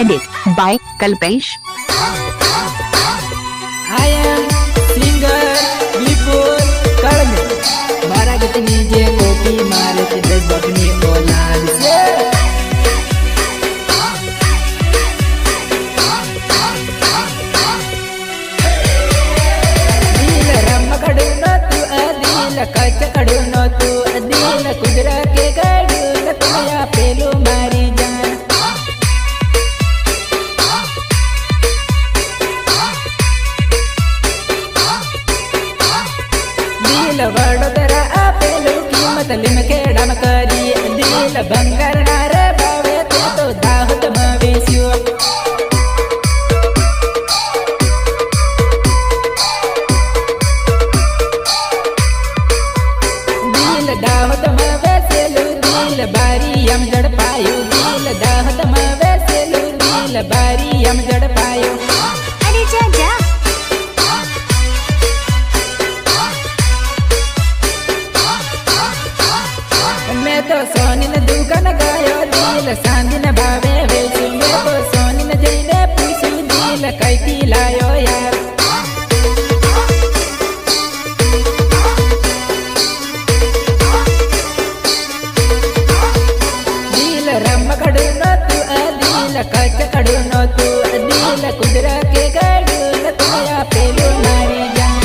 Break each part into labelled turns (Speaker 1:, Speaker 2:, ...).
Speaker 1: Edit by Kalpesh.
Speaker 2: I am singer Vipul Karme. मारा कितनी जे copy मारे चित्र बपनी औलाद से दिल रम खड़ू न तू दिल कच खड़ू न तू दिल कुदरा के गड़ू न तुया पेलू मारी जान दिल वडोदरा आपेलू कीमत लिमके डम करी दिल बंगार नारे बावे ते तो दाहत मवेशियो दिल दाहत मवेशियो दिल बारी हम जड़ पायो दिल दाहत मवेशियो दिल बारी हम जड़ पायो
Speaker 1: अरे जा जा
Speaker 2: मैं तो सोनिन दुकान गायो दिल सांदिन भावे वेचू मैं तो सोनिन जईने पूछू दिल कैती लायो यार दिल रम खड़ू न तू दिल कच खड़ू न तू दिल कुदरा के गड़ू न तुया पेलू मारी जान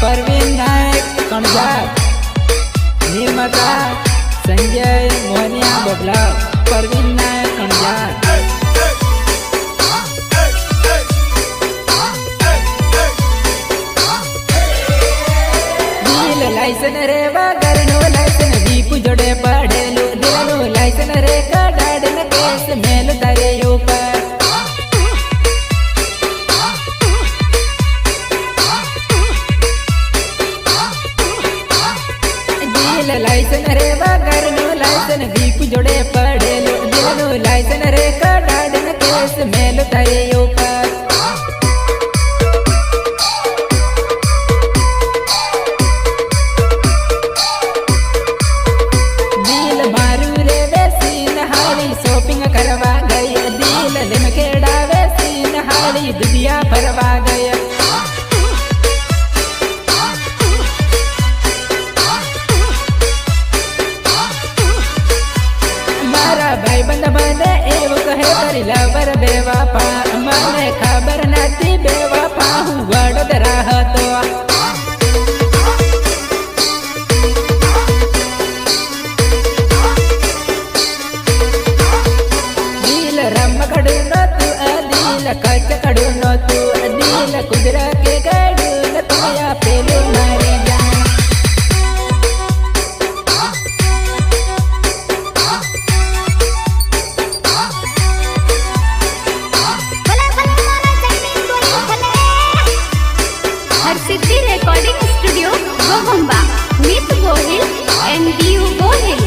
Speaker 2: परवीन नायक कणजार निर्माता संजय मोहनिया बबला परवीन नायक कणजार दिल लाइसन रे बागर नो लाइसन दीप जोड़े पढ़ेलो दिल नो लाइसन रे का डाडन केस मेल तारे ऊपर लाइसन रे बागर नो लाइसन दीप जोड़े पढ़ेलो दिल नो लाइसन रे का डाडन केस मेल तारे ऊपर दिल मारू रे वैसी नहाली शॉपिंग करवा गई दिल लिमकेड़ा वैसी नहाली दुनिया भरवा गया भाई बंद बने एव कहे करी लवर बेवापा मने खबर नाती बेवापा हूँ वडोदरा तो दिल रम खड़ू न तू दिल कच खड़ू न तू दिल कुदरा के गड़ू न तुया पेलू मारी जान
Speaker 1: सिद्धि रिकॉर्डिंग स्टूडियो गोगुम्बा मित गोहिल एंड डीयू गोहिल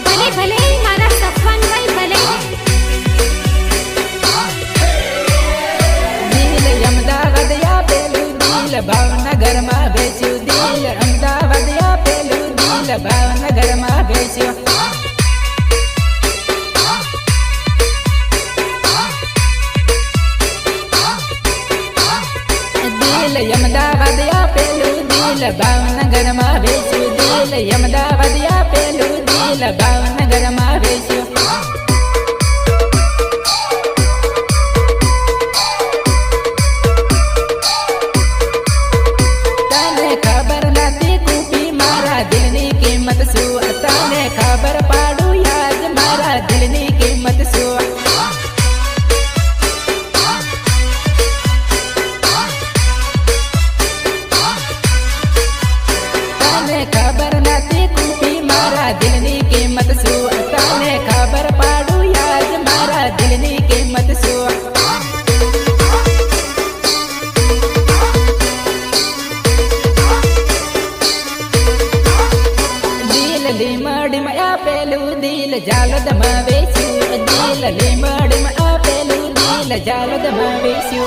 Speaker 1: भले भले मारा सफन भाई भले
Speaker 2: दिल अहमदाबाद या पेलू दिल भावनगर में बेचू दिल अहमदाबाद या पेलू दिल भावनगर में बेचू दिल अहमदाबाद या पेलू दिल भावनगर में बेचू दिल अहमदाबाद या पेलू दिल भावनगर में बेचू तने खबर नाती कूपी मारा दिलनी कीमत सु तने खबर पाड़ू याद मारा दिलनी कीमत सु खबर नाती कूपी मारा दिलनी कीमत सु तने खबर पाड़ू याद मारा दिलनी कीमत सु दिल लिमड़ में आपेलू दिल जालद मवेशू दिल लिमड़ में आपेलू दिल जालद मवेशू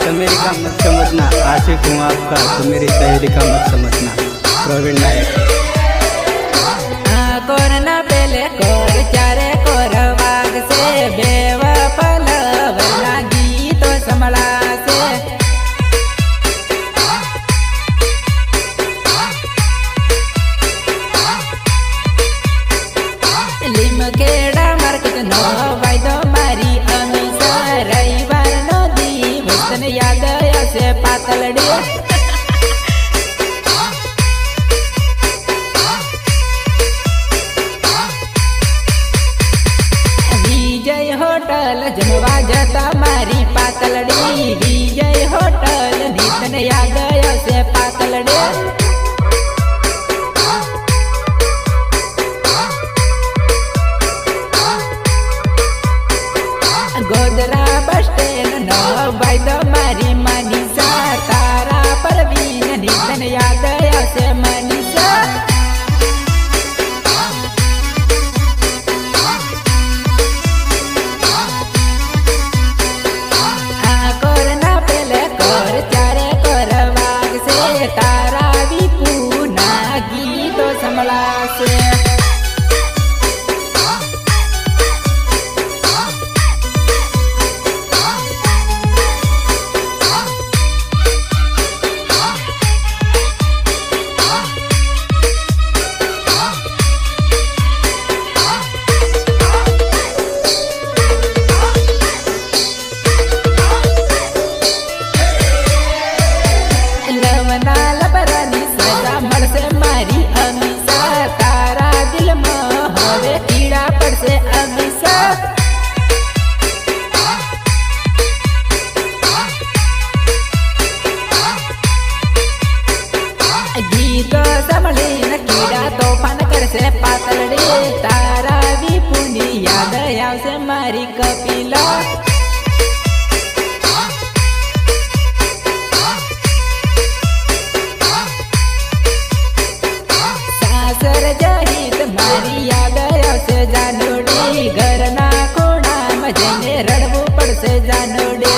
Speaker 3: तो मेरी का मत समझना, आशिक हूँ आपका तो मेरी सहेली का मत समझना। प्रवीण नायक।
Speaker 2: कोरना पेले कोर चारे कोर वाग से बेव पलव लागी तो समला से लिम केड़ा मार्केट नो वायदो मारी अमीसा रविवार नो दी वतन याद से पातलड़ी होटल जमवा जता मारी पातलड़ी विजय होटल नितन याद से पातलड़ी गोदरा बस स्टैंड नौ बैद मारी मनीषा तारा परवीन नितन याद से मनीषा तारा भी पूना गीतो समला से से पातलड़ी तारा भी पुनी याद से मारी कपिला सासर जहित मारी याद से जानोड़ी घर ना कोणा मजने रड़बू पड़ से जानोड़ी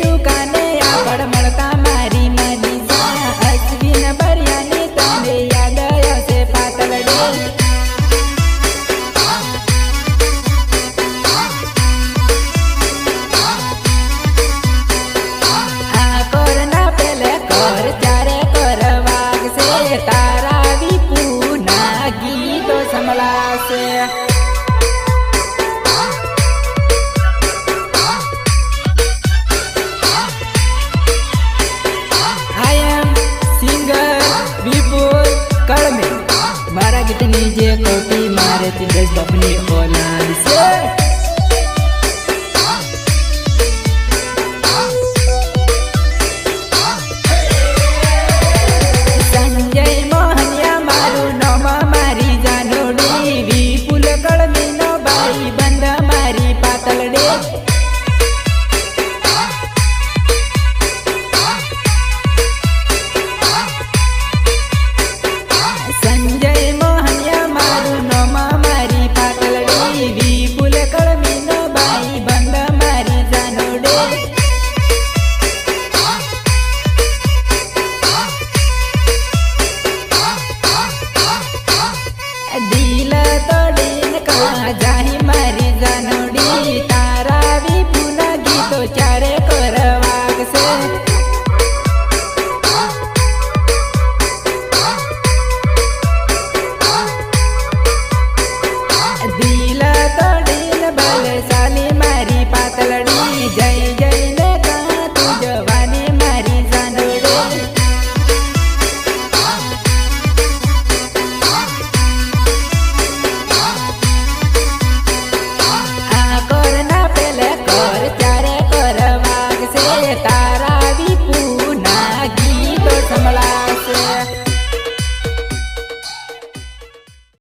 Speaker 2: दुकाने आकड़ मड़ता मारी मनीषा अश्विन बरियानी तने याद से पातलड़ी कोरना पेले कोर चारे कोर वाग से तारा भी पूना गीतो समला से मारा कितनी जे कॉपी मारे तिंदस बपनी ओला